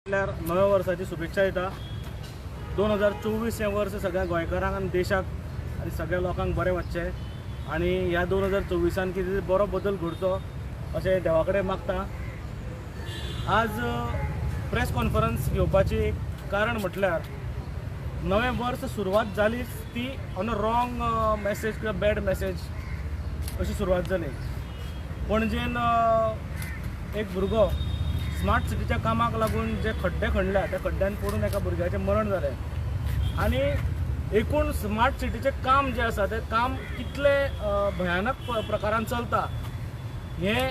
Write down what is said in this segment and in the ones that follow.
नव्या वर्साची शुभेच्छा दिता। 2024 हे वर्स सगळ्या गोंयकारांक आनी देशाक आनी सगळ्या लोकांक बरें वचचें आनी ह्या 2024 कितें बरो बदल घडचो अशें देवा कडेन मागता। आज प्रेस कॉन्फरन्स घेवपाची कारण म्हटल्यार नवें वर्स सुरवात जालीच ती ऑन अ रॉंग मॅसेज किंवा बॅड मॅसेज अशी सुरवात जाली। पणजेन एक भुरगो स्मार्ट सिटीच्या कामाक लागून जे खड्डे खणल्या त्या खड्ड्यान पडून एका भुरग्याचें मरण जालें आनी एकूण स्मार्ट सिटीचें काम जें आसा तें काम कितले भयानक प्रकारान चलता हें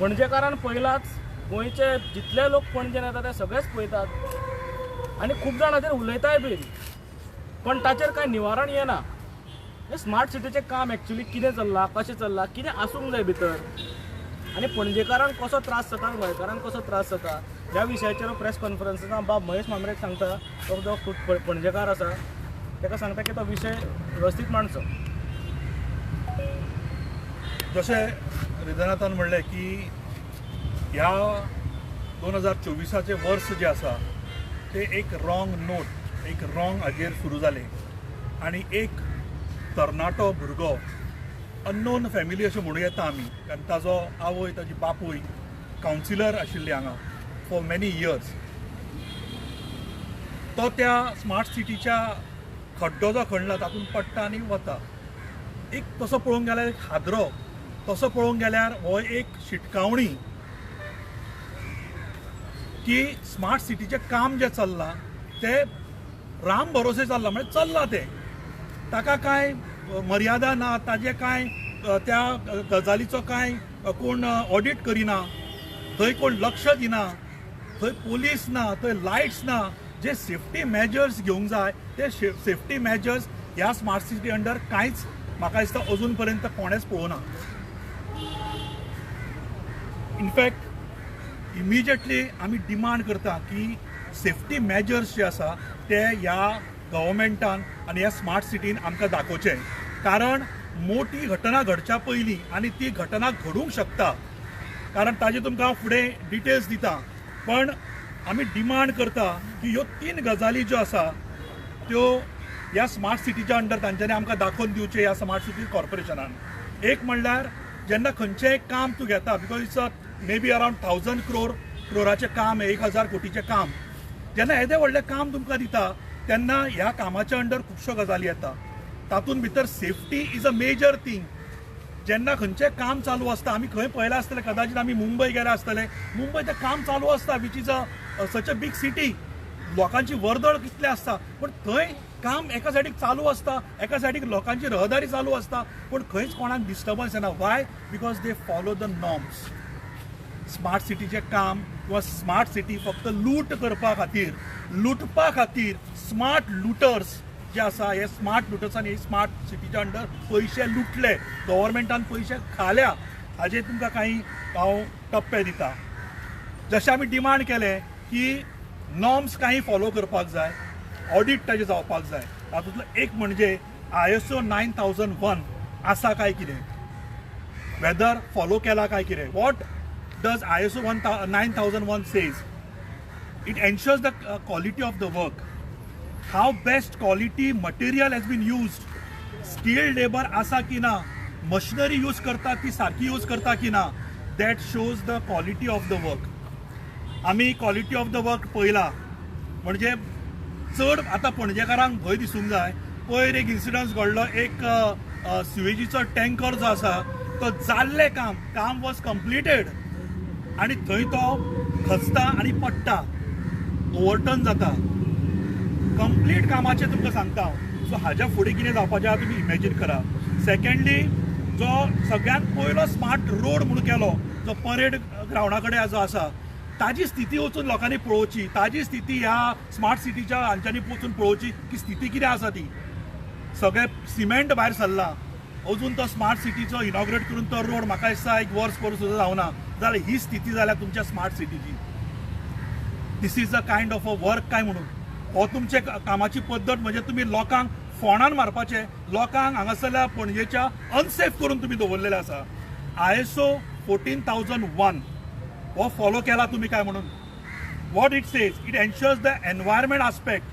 पणजेकारान पयलाच। गोंयचे जितले लोक पणजेन येता ते सगळेच पळयतात आनी खूब जाण हाचेर उलयताय बी, पण ताचेर कांय निवारण येना। हे स्मार्ट सिटीचें काम एक्चुअली कितें चल्लां, कशें चल्लां, कितें आसूंक जाय भितर आनी पणजेकारांक कसो त्रास जाता, गोंयकारांक कसो त्रास जाता ह्या विशयाचेर प्रेस कॉन्फरन्सांत बाब महेश मांद्रेक सांगता। तो जो खूब पणजेकार आसा ताका सांगता की तो विशय वेवस्थीत मांडचो। जशें हृदयनाथान म्हणलें की ह्या 2024 वर्स जें आसा तें एक रॉंग नोट, एक रॉंग हाजेर सुरू जालें आनी एक तरणाटो भुरगो अननोन फॅमिली अशें म्हणूं येता आमी, कारण ताजो आवय ताजी बापूय कावन्सिलर आशिल्ली हांगा फॉर मेनी इयर्स। तो त्या स्मार्ट सिटीच्या खड्डो जो खणला तातूंत पडटा आनी वता। एक तसो पळोवंक गेल्यार एक हादरो, तसो पळोवंक गेल्यार हो एक शिटकावणी की स्मार्ट सिटीचें काम जें चल्लां तें राम भरोसे चल्लां, म्हणजे चल्लां तें, ताका कांय मर्यादा ना, ताजे कांय त्या गजालीचो कांय कोण ऑडिट करिना, थंय कोण लक्ष दिना, थंय पुलीस ना, थंय लायट्स ना। जे सेफ्टी मेजर्स घेवंक जाय ते सेफ्टी मेजर्स ह्या स्मार्ट सिटी अंडर कांयच म्हाका दिसता अजून पर्यंत कोणेच पळोवना। इनफॅक्ट इमिजिएटली आमी डिमांड करता की सेफ्टी मेजर्स जे आसा ते ह्या गव्हर्मेंटान आनी ह्या स्मार्ट सिटीन आमकां दाखोवचें, कारण मोठी घटना घडच्या पयलीं आनी ती घटना घडूंक शकता, कारण ताजे तुमकां हांव फुडें डिटेल्स दिता, पण आमी डिमांड करता की ह्यो 3 गजाली ज्यो आसा त्यो ह्या स्मार्ट सिटीच्या अंडर तांच्यांनी आमकां दाखोवन दिवचे ह्या स्मार्ट सिटी कॉर्पोरेशनान। एक म्हणल्यार जेन्ना खंयचेंय काम तूं घेता, because it's may be around 1000 क्रोराचें काम, 1000 कोटीचें काम, जेन्ना येदें व्हडलें काम तुमकां दिता तेन्ना ह्या कामाच्या अंडर खुबश्यो गजाली येता। तातूंत भितर safety is a major thing. जेन्ना खंयचें काम चालू आसता, आमी खंय पळयलां आसतलें, कदाचित आमी मुंबय गेले आसतले, मुंबय तें काम चालू आसता, which is such a big city, लोकांची वर्दळ कितली आसता, पण थंय काम एका सायडीक चालू आसता, एका सायडीक लोकांची रहदारी चालू आसता, पण खंयच कोणाक डिस्टर्बन्स येना। Why? Because they follow the norms. Smart सिटीचें काम किंवा स्मार्ट सिटी फक्त लूट करपा खातीर, लुटपा खातीर स्मार्ट लुटर्स जे आसा, हे स्मार्ट लुटर्सांनी स्मार्ट सिटीच्या अंडर पयशे लुटले, गव्हर्मेंटान पयशे खाल्या, हाजे तुमकां काही हांव टप्पे दिता। जशें आमी डिमांड केलें की नॉर्म्स काही फॉलो करपाक जाय, ऑडिट ताजे जावपाक जाय, तातूंतलो एक म्हणजे ISO 9001 आसा काय कितें, वेदर फॉलो केला काय कितें। What does ISO 9001 says? It ensures the quality of the work, how best quality material has been used, skilled labor आसा की ना, मशिनरी यूज करता ती सारखी यूज करता की ना, that shows the quality of the work। आमी क्वालिटी ऑफ द वर्क पळयला, म्हणजे चड आतां पणजेकारांक भंय दिसूंक जाय। पयर एक इन्सिडन्स घडलो, एक सिवेजीचो टँकर जो आसा तो जाल्लें काम वॉज कंप्लिटेड आनी थंय तो खचता आनी पडटा, ओवरटर्न जाता, कंप्लीट कामाचे तुमकां सांगता हांव। सो हाज्या फुडें कितें जावपाचें आहा तुमी इमॅजीन करा। सेकंडली, जो सगळ्यात पयलो स्मार्ट रोड म्हणून केलो, जो परेड ग्रावंडा कडेन जो आसा, ताजी स्थिती वचून लोकांनी पळोवची, ताजी स्थिती ह्या स्मार्ट सिटीच्या हांच्यांनी वचून पळोवची की स्थिती कितें आसा ती। सगळें सिमेंट भायर सरला, अजून तो स्मार्ट सिटीचो इनॉग्रेट करून तो रोड म्हाका दिसता एक वर्स करून सुद्दां जावना, जाल्यार ही स्थिती जाल्या तुमच्या स्मार्ट सिटीची। This is a kind of a work काय म्हणून हो तुमचे कामाची पद्दत, म्हणजे तुम्ही लोकांक फोंडान मारपाचे, लोकांक हांगासरल्या पणजेच्या अनसेफ करून तुम्ही दवरलेले आसा। ISO 14001 हो फॉलो केला तुम्ही काय म्हणून? what it says, it ensures the environment aspect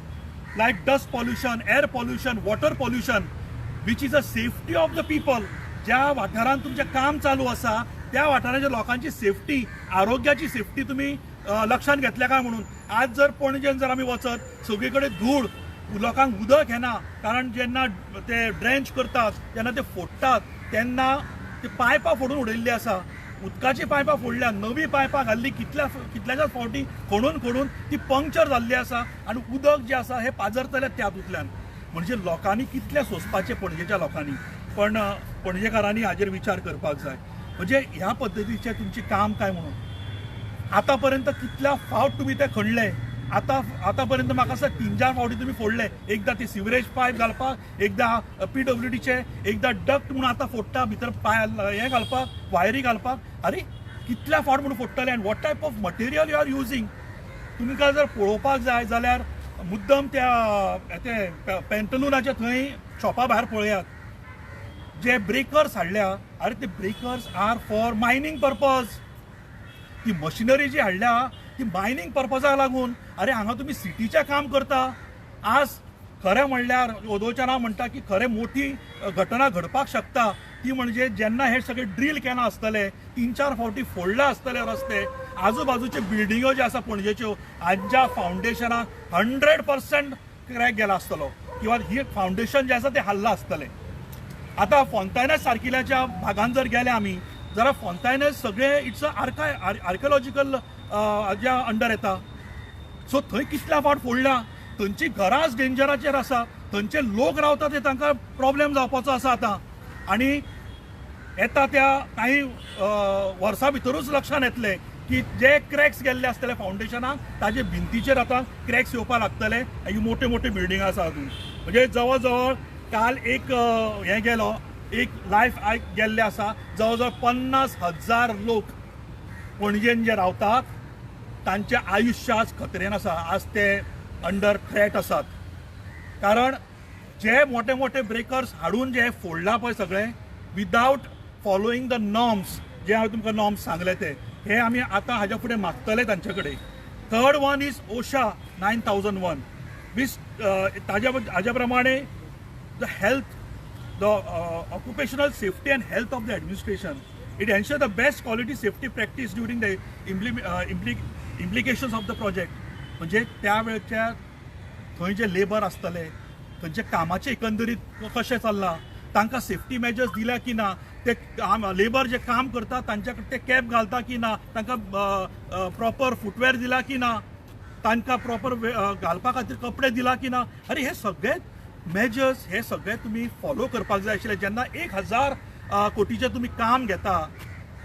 like dust pollution, air pollution, water pollution, which is a safety of the people. ज्या वाठारांत तुमचें काम चालू आसा त्या वाठाराच्या लोकांची सेफ्टी, आरोग्याची सेफ्टी तुम्ही लक्षात घेतल्या काय म्हणून. आज जर पणजेन जर आमी वचत सगळे कडेन धूळ, लोकांक उदक येना, कारण जेन्ना ते ड्रेंच करतात जेन्ना ते फोडटात तेन्ना ते पायपां फोडून उडयल्ली आसा. उदकाची पायपां फोडल्या, नवी पायपां घाल्ली, कितल्याशाच फावटी खोडून ती पंक्चर जाल्ली आसा आनी उदक जें आसा हें पाजरतलें त्यातूंतल्यान. म्हणजे लोकांनी कितलें सोंसपाचें पणजेच्या लोकांनी, पण पणजेकारांनी हाजेर विचार करपाक जाय. म्हणजे ह्या पद्दतीचें तुमचें काम काय म्हणून आतां पर्यंत कितल्या फावट तुमी ते खणले. आतां पर्यंत म्हाका दिसता 3-4 फावटी तुमी फोडले. एकदां ती सिवरेज पायप घालपाक, एकदां PWDचे, एकदां डक्ट म्हणून आतां फोडटा भितर हें घालपाक, वायरी घालपाक. अरे कितल्या फावट म्हणून फोडटले आनी what type of material you are using. तुमकां जर पळोवपाक जाय जाल्यार मुद्दम त्या पेंटलुनाच्या थंय शॉपा भायर पळयात. जे ब्रेकर्स हाडल्या, अरे ते breakers are for mining purpose. ती मशिनरी जी हाडल्या ती मायनिंग पर्पजाक लागून. अरे हांगा तुम्ही सिटीचें काम करता. आज खरें म्हणल्यार ओदोचाना म्हणटा की खरें मोठी घटना घडपाक शकता ती म्हणजे जेन्ना हे सगळे ड्रील केन्ना आसतले, 3-4 फावटी फोडले आसतले रस्ते, आजूबाजूचे बिल्डिंगो ज्यो आसा पणजेच्यो हांच्या फावंडेशनाक 100% क्रॅक गेला आसतलो किंवा ही फावंडेशन जें आसा तें हल्लां आसतलें. आतां फोंतायनस सारकिल्याच्या भागांत जर गेले आमी जाल्यार फोंतायनस सगळे इट्स आर्किओलॉजिकल ज्या अंडर येता. सो थंय कितल्या फावट फोडल्या. थंयची घरांच डेंजराचेर आसा. थंयचे लोक रावता ते तांकां प्रॉब्लेम जावपाचो आसा आतां. आनी येता त्या काही वर्सां भितरूच लक्षांत येतले की जे क्रॅक्स गेल्ले आसतले फावंडेशनाक ताजे भिंतीचेर आतां क्रॅक्स येवपाक लागतले. ही मोठ्यो मोठ्यो बिल्डिंग आसा हातून. म्हणजे जवळ जवळ काल एक हें गेलो, एक लायफ गेल्ले आसा. जवळ जवळ 50,000 लोक पणजेन जे रावतात तांचे आयुश्य आज खतरेन आसा. आज ते अंडर थ्रेट आसात. कारण जे मोठे मोठे ब्रेकर्स हाडून जे फोडला पळय सगळे विदाउट फॉलोईंग द नॉर्म्स, जे हांवें तुमकां नॉर्म्स सांगले ते, हे आमी आतां हाज्या फुडें मागतले तांचे कडेन. Third one is OSHA 9001 which हाज्या प्रमाणे the health, the occupational safety and health of the administration. It ensure the best quality safety practice during the implications of the project. म्हणजे त्या वेळच्या थंय जे लेबर आसतले, थंयचे कामाचे एकंदरीत कशें चल्लां, तांकां सेफ्टी मेजर्स दिल्या की ना, ते लेबर जे काम करता तांच्या ते कॅप घालता की ना, तांकां प्रॉपर फुटवेअर दिला की ना, तांकां प्रॉपर घालपा खातीर कपडे दिला की ना. अरे हे सगळे मेजर्स हे सगळे तुम्ही फॉलो करपाक जाय आशिल्ले. जेन्ना 1,000 कोटीचें तुम्ही काम घेता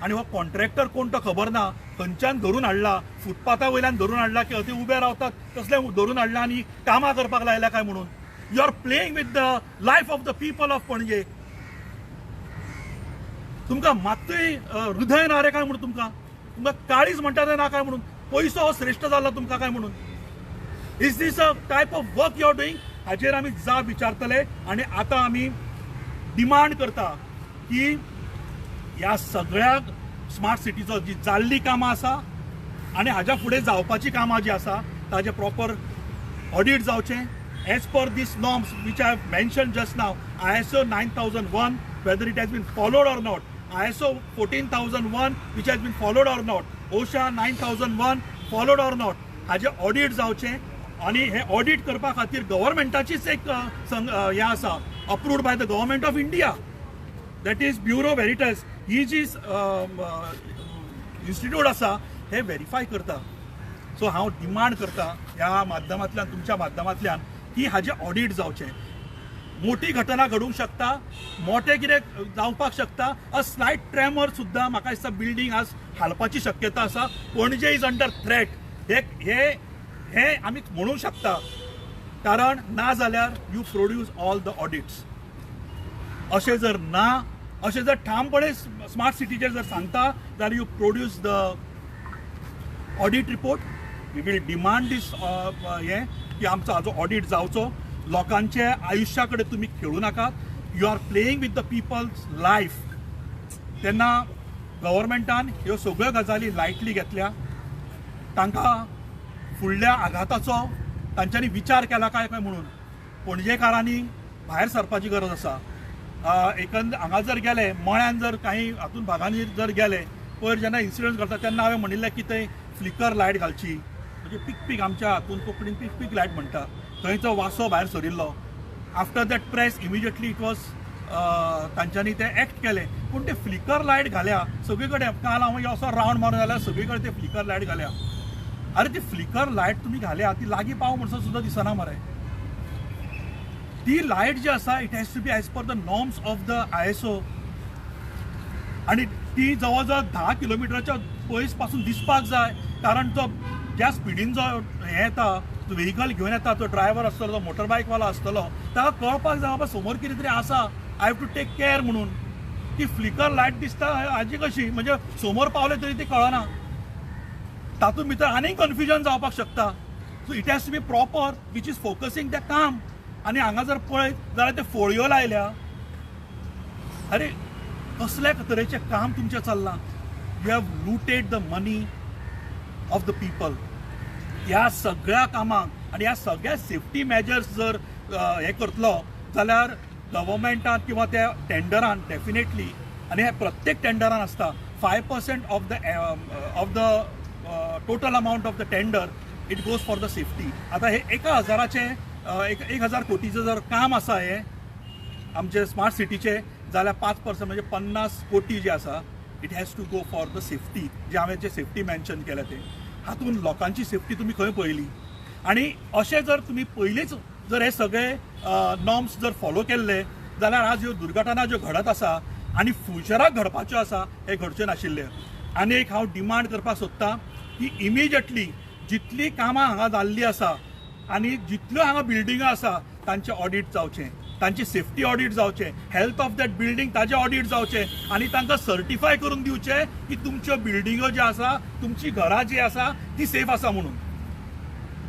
आनी हो कॉन्ट्रॅक्टर कोण तो खबर ना, खंयच्यान धरून हाडला, फुटपाथा वयल्यान धरून हाडला की थंय उबे रावतात तसले धरून हाडला आनी कामां करपाक लायल्या काय म्हणून. You are playing with the life of the people of Panaji. तुमकां मात्तूय हृदय ना रे काय म्हणून, तुमकां काळीज म्हणटा ते ना काय म्हणून, पयसो हो श्रेष्ठ जाल्लो तुमकां काय म्हणून. Is this a type of work you are doing. हाजेर आमी जाप विचारतले. आनी आतां आमी डिमांड करता की ह्या सगळ्या स्मार्ट सिटीचो जी जाल्ली कामां आसा आनी हाज्या फुडें जावपाची कामां जी आसा ताजे प्रॉपर ऑडिट जावचें as per this norms which I have mention just now. ISO 9001 whether it has been followed or not, ISO 14001 which has been followed or not, OSHA 9001 followed or not, हाजे audit जावचें. आनी हे audit करपा खातीर गव्हर्मेंटाचीच एक हें आसा, approved by the government of India, that is Bureau Veritas. ही जी इन्स्टिट्यूट आसा हे व्हेरीफाय करता. सो हांव डिमांड करता ह्या माध्यमांतल्यान, तुमच्या माध्यमांतल्यान, की हाजे ऑडिट जावचें. मोठी घटना घडूंक शकता, मोठे कितें जावपाक शकता. अ स्लायट ट्रेमर सुद्दां म्हाका दिसता बिल्डींग आज हालपाची शक्यता आसा. पणजे इज अंडर थ्रेट. हे आमी म्हणूंक शकता. कारण ना जाल्यार you produce all the audits. अशें जर ना, अशें जर ठामपणे स्मार्ट सिटीचेर जर सांगता जाल्यार you produce the audit report. We will demand दीस हें की आमचो हाजो ऑडिट जावचो. लोकांचे आयुश्या कडेन तुमी खेळू नाकात. You are playing with the people's life. तेन्ना गव्हर्मेंटान ह्यो सगळ्यो गजाली लायटली घेतल्या. तांकां फुडल्या आघाताचो तांच्यांनी विचार केला काय म्हणून पणजेकारांनी भायर सरपाची गरज आसा. हांगा जर गेले मळ्यान जर काही हातून भागांनी जर गेले पयर जेन्ना इन्सिडंट घडटा तेन्ना हांवें म्हणिल्लें की थंय फ्लिकर लायट घालची म्हणजे पीक आमच्या हातून कोंकणीन पीक लायट म्हणटा थंयचो वासो भायर सरिल्लो. After that press immediately it was तांच्यांनी ते एक्ट केले पूण ते फ्लिकर लायट घाल्या सगळे कडेन. काल हांव असो रावंड मारून जाल्यार सगळे कडेन ते फ्लिकर लायट घाल्या. अरे ती फ्लिकर लायट तुमी घाल्या ती लागीं पाव म्हणसर सुद्दां दिसना मरे. ती लायट जी आसा it has to be as per the norms of the ISO आणि ती जवळ जवळ 10 किलोमिटरच्या पयस पासून दिसपाक जाय. कारण तो ज्या स्पिडीन जो हे येता जो व्हेहिकल घेवन येता तो ड्रायव्हर आसतलो तो मोटरबायकवालो आसतलो ताका कळपाक जाय बाबा समोर कितें तरी आसा I have to take care म्हणून. ती फ्लिकर लायट दिसता हाजी कशी म्हणजे समोर पावले तरी ती कळना. तातूंत भितर आनीक कन्फ्युजन जावपाक शकता. So it has to be proper which is focusing the काम. आणि हांगा जर पळयत जाल्यार ते फोळयो लायल्या. अरे कसल्या तरेचें काम तुमचें चल्लां. You have looted the money of the people. ह्या सगळ्या कामाक आणि ह्या सगळ्या सेफ्टी मेजर्स जर हे करतलो जाल्यार गव्हर्मेंटान किंवा त्या टेंडरान डेफिनेटली आणि हे प्रत्येक टेंडरान आसता 5% of the total amount of the tender it goes for the safety. आता हे 1,000 कोटीचं जर काम आसा हे आमचे स्मार्ट सिटीचे जाल्यार 5% म्हणजे 50 कोटी जे आसा it has to go for the safety. जे हांवें जे सेफ्टी मेन्शन केले ते हातून लोकांची सेफ्टी तुमी खंय पळयली. आणि अशें जर तुमी पयलींच जर हे सगळे नॉर्म्स जर फॉलो केल्ले जाल्यार आज ह्यो दुर्घटना ज्यो घडत आसा आनी फ्युचराक घडपाच्यो आसा हे घडच्यो नाशिल्ले. आनी एक हांव डिमांड करपाक सोदतां की इमिजिएटली जितली कामां हांगा जाल्लीं आसा आनी जितल्यो हांगा बिल्डिंगो आसा तांचे ऑडिट जावचें. तांची सेफ्टी ऑडिट जावचें. हेल्थ ऑफ दॅट बिल्डिंग ताजें ऑडिट जावचें आनी तांकां सर्टिफाय करून दिवचें की तुमच्यो बिल्डिंगो ज्यो आसा तुमची घरां जी आसा ती सेफ आसा म्हणून.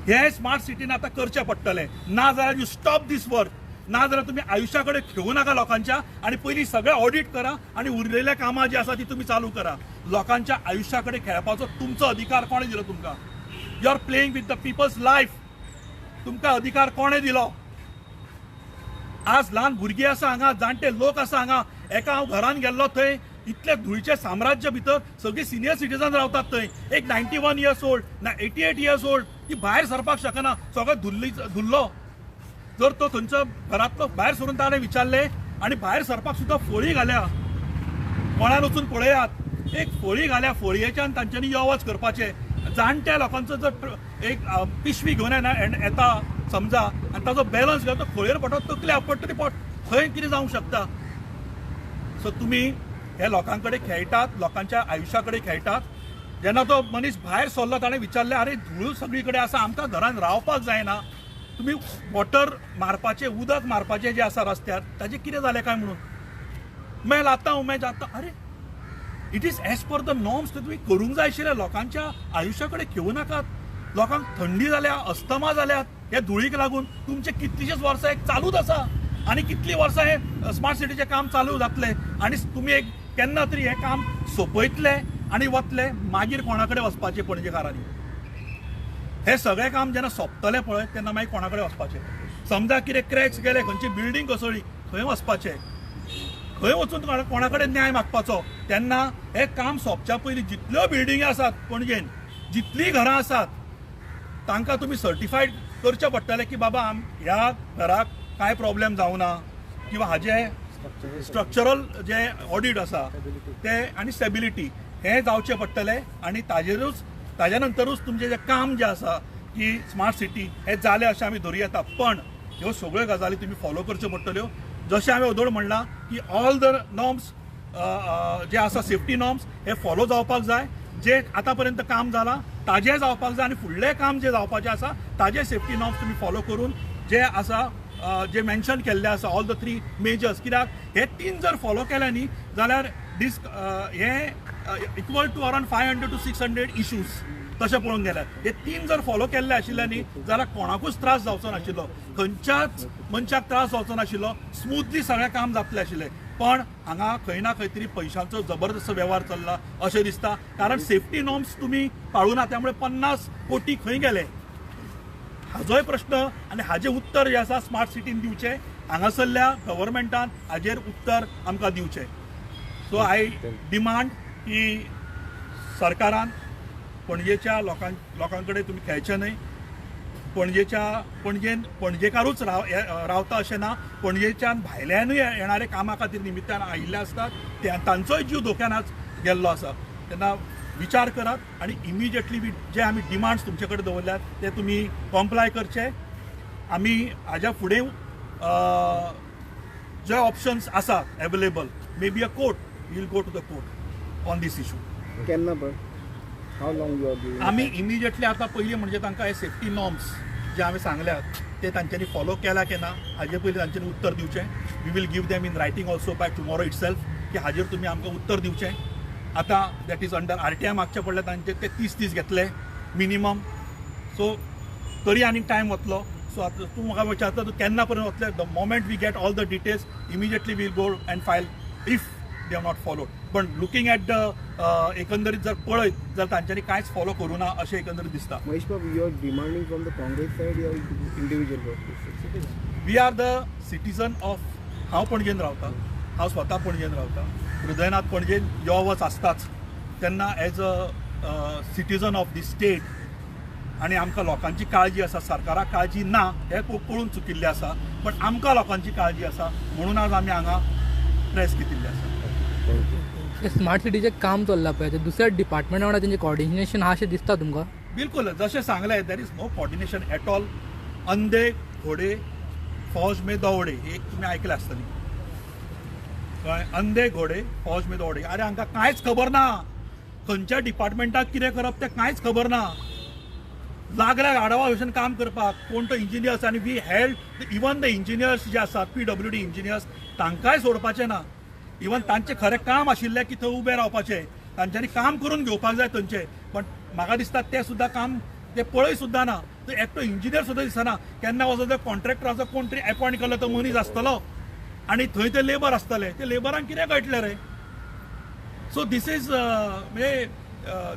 हे स्मार्ट सिटीन आतां करचें पडटलें. ना जाल्यार यू स्टॉप दीस वर्क. ना जाल्यार तुमी आयुश्या कडेन खेळूं नाका लोकांच्या आनी पयलीं सगळें ऑडिट करा आनी उरलेल्या कामां जी आसा ती तुमी चालू करा. लोकांच्या आयुश्या कडेन खेळपाचो तुमचो अधिकार कोणें दिलो तुमकां. You are playing with the people's life. तुमकां अधिकार कोणें दिलो. आज ल्हान भुरगीं आसा हांगा जाणटे लोक आसा हांगा. एका हांव घरान गेल्लो थंय इतले धुळीचे साम्राज्य भितर सगळीं सिनियर सिटीजन रावतात थंय. एक 91 इयर्स ओल्ड ना 88 इयर्स ओल्ड ती भायर सरपाक शकना. सगळो धुल्लो. जर तो थंयचो घरांतलो भायर सरून ताणें विचारलें आनी भायर सरपाक सुद्दां फोळी घाल्या. मळ्यान वचून पळयात एक फोळी घाल्या. फोळयेच्यान तांच्यांनी यो वच करपाचें. जाणट्या लोकांचो जर एक पिशवी घेवन येता समजा आनी ताजो बॅलन्स घेवन तो खोळयेर पडटा तकले आपट तरी खंय कितें जावंक शकता. सो तुमी हे लोकां कडेन खेळटात. लोकांच्या आयुश्या कडेन खेळटात. जेन्ना तो मनीस भायर सरलो ताणें विचारलें अरे धूळ सगळी कडेन आसा आमकां घरान रावपाक जायना. तुमी वॉटर मारपाचें उदक मारपाचें जें आसा रस्त्यार ताजें कितें जालें काय म्हणून. मेल आतां उमेद आतां अरे it is age per the norms. ते तुमी करूंक जाय आशिल्लें. लोकांच्या आयुश्या कडेन खेळूं नाकात. लोकांक थंडी जाल्या अस्थमा जाल्यात हे धुळीक लागून. तुमचे कितलींशींच वर्सां एक चालूच आसा आनी कितलीं वर्सां हे स्मार्ट सिटीचें काम चालू जातलें आनी तुमी एक केन्ना तरी हें काम सोंपयतले आनी वतले. मागीर कोणा कडेन वचपाचें पणजेकारांनी. हे सगळें काम जेन्ना सोंपतलें पळय तेन्ना मागीर कोणा कडेन वचपाचें. समजा कितें क्रॅक्स गेले खंयची बिल्डींग कोसळ्ळी खंय वचपाचें. खंय वचून कोणा कडेन न्याय मागपाचो. तेन्ना हे काम सोंपच्या पयलीं जितल्यो बिल्डिंगी आसात पणजेन जितलीं घरां आसात तांकां तुमी सर्टिफायड करचें पडटलें की बाबा ह्या घराक कांय प्रॉब्लेम जावं ना किंवा हाजे स्ट्रक्चरल जे ऑडिट आसा ते आनी स्टेबिलिटी हें जावचें पडटलें. आनी ताजे नंतरूच तुमचें जें काम जें आसा की स्मार्ट सिटी हें जालें अशें आमी धरूं येता. पण ह्यो सगळ्यो गजाली तुमी फॉलो करच्यो पडटल्यो. जशें हांवें वदोळ म्हणलां की ऑल द नॉर्म्स जे आसा सेफ्टी नॉर्म्स हे फॉलो जावपाक जाय. जे आतां पर्यंत काम जालां ताजें जावपाक जाय आनी फुडलें काम जें जावपाचें आसा ताजे सेफ्टी नॉर्म्स तुमी फॉलो करून जे आसा जे मेन्शन केल्ले आसा ऑल द 3 मेजर्स. कित्याक हे 3 जर फॉलो केले न्ही जाल्यार हे equal to around 500 to 600 issues तशें पळोवंक गेल्यार. हे 3 जर फॉलो केल्ले आशिल्ले न्ही जाल्यार कोणाकूच त्रास जावचो नाशिल्लो. खंयच्याच मनशाक त्रास जावचो नाशिल्लो. स्मुथली सगळें काम जातलें आशिल्लें. पण हांगा खंय ना खंय तरी पयशांचो जबरदस्त वेव्हार चल्ला अशें दिसता. कारण सेफ्टी नॉर्म्स तुमी पाळूना त्यामुळे 50 कोटी खंय गेले हाजोय प्रश्न आनी हाजें उत्तर जें आसा स्मार्ट सिटीन दिवचें, हांगासरल्या गव्हर्मेंटान हाजेर उत्तर आमकां दिवचें. सो आय डिमांड की सरकारान पणजेच्या लोकां कडेन तुमी खेळचे न्हय. पणजेकारूच रावता अशें ना, पणजेच्यान भायल्यानूय येणारे कामा खातीर निमित्तान आयिल्ले आसतात, तांचोय जीव धोक्यान आज गेल्लो आसा. तेन्ना विचार करात आनी इमिजिएटली जे आमी डिमांड्स तुमचे कडेन दवरल्यात ते तुमी कॉम्प्लाय करचे. आमी हाज्या फुडें जे ऑप्शन्स आसा available, may be a court, will go to the court on this issue. केन्ना पण how long you are giving? आमी इमिजिएटली आतां पयलीं म्हणजे तांकां हे सेफ्टी नॉर्म्स जे हांवें सांगल्यात ते तांच्यांनी फॉलो केला की ना हाजे पयलीं तांच्यांनी उत्तर दिवचें. We will give them in writing also by tomorrow itself की हाजेर तुमी आमकां उत्तर दिवचें. आतां दॅट इज अंडर RTI मागचें पडलें तांचे ते 30 दीस घेतले मिनिमम. सो तरी आनीक टायम वतलो. सो आतां तूं म्हाका विचारता तूं केन्ना पर्यंत वतले. The moment we get all the details immediately will go and file if they have not followed. पण लुकींग ॲट द एकंदरीत जर पळयत जाल्यार तांच्यांनी कांयच फॉलो करूं ना अशें एकंदरीत दिसता. Mahesh Babu, you are demanding from the Congress side या individual? We are the citizen of. हांव पणजेन रावता, हांव स्वता पणजेन रावता. हृदयनाथ पणजेन यो वच आसताच. तेन्ना as a citizen of the state आनी आमकां लोकांची काळजी आसा, सरकाराक काळजी ना हें पळोवन चुकिल्लें आसा. पण आमकां लोकांची काळजी आसा म्हणून आज आमी हांगा प्रेस घेतिल्ली आसा. स्मार्ट सिटीचें काम चल्लां पळय ते दुसऱ्या डिपार्टमेंटा वांगडा तेंचें कॉर्डिनेशन आहा अशें दिसता तुमकां? बिलकुल जशें सांगलें there is no coordination at all. अंधे घोडे फौज में दौडे एक तुमी आयकलें आसतली. कळ्ळें? अंधे घोडे फौज में दौडे. अरे हांकां कांयच खबर ना खंयच्या डिपार्टमेंटाक कितें करप तें कांयच खबर ना. लागल्यार आडवा भशेन काम करपाक कोण तो इंजिनियर्स. आनी we held even the engineers जे आसात PWD इंजिनियर्स तांकांय सोडपाचें ना. इवन तांचें खरें काम आशिल्लें की थंय उबें रावपाचें, तांच्यांनी काम करून घेवपाक जाय थंयचें. पण म्हाका दिसता तें सुद्दां काम ते पळय सुद्दां ना. तो एकटो इंजिनियर सुद्दां दिसना. केन्ना वचत जर कॉन्ट्रॅक्टराचो कोण तरी अपॉयंट केलो तो मनीस आसतलो आनी थंय ते लेबर आसतले. ते लेबरांक कितें कळटलें रे? So this is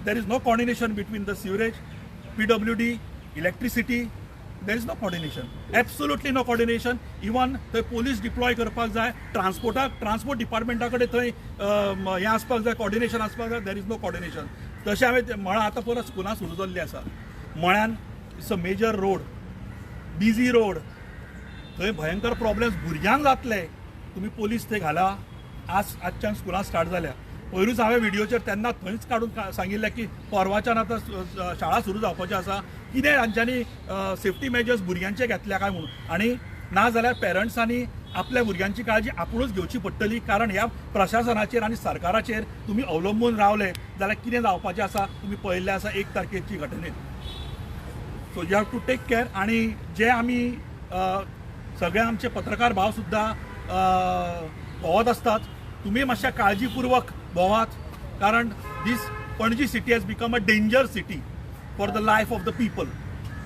there is no coordination between the sewerage, PWD, electricity. There is no coordination, absolutely no coordination. Even थंय पोलीस डिप्लॉय करपाक जाय, ट्रान्सपोर्ट डिपार्टमेंटा कडेन थंय हें आसपाक जाय, कॉर्डिनेशन आसपाक जाय. There is no coordination. तशें हांवें मळां आतां परत स्कुलां सुरू जाल्लीं आसा. मळ्यान it's a major road, busy road. थंय भयंकर प्रॉब्लेम्स भुरग्यांक जातले. तुमी पोलीस थंय घाला. आजच्यान स्कुलां स्टार्ट जाल्या. पयरूच हांवें व्हिडियोचेर तेन्ना थंयच काडून सांगिल्लें की परवाच्यान आतां शाळा सुरू जावपाची आसा. कितें तांच्यांनी सेफ्टी मेजर्स भुरग्यांचे घेतल्या काय म्हणून. आनी ना जाल्यार पेरंट्सांनी आपल्या भुरग्यांची काळजी आपुणूच घेवची पडटली. कारण ह्या प्रशासनाचेर आनी सरकाराचेर तुमी अवलंबून रावले जाल्यार कितें जावपाचें आसा तुमी पळयल्लें आसा 1 तारखेची घटनेत. So you have to take care. आनी जे आमी सगळे आमचे पत्रकार भाव सुद्दां भोंवत आसतात, तुमी मातशा काळजीपूर्वक भोंवात. कारण this Panaji city has become a danger city for the life of the people.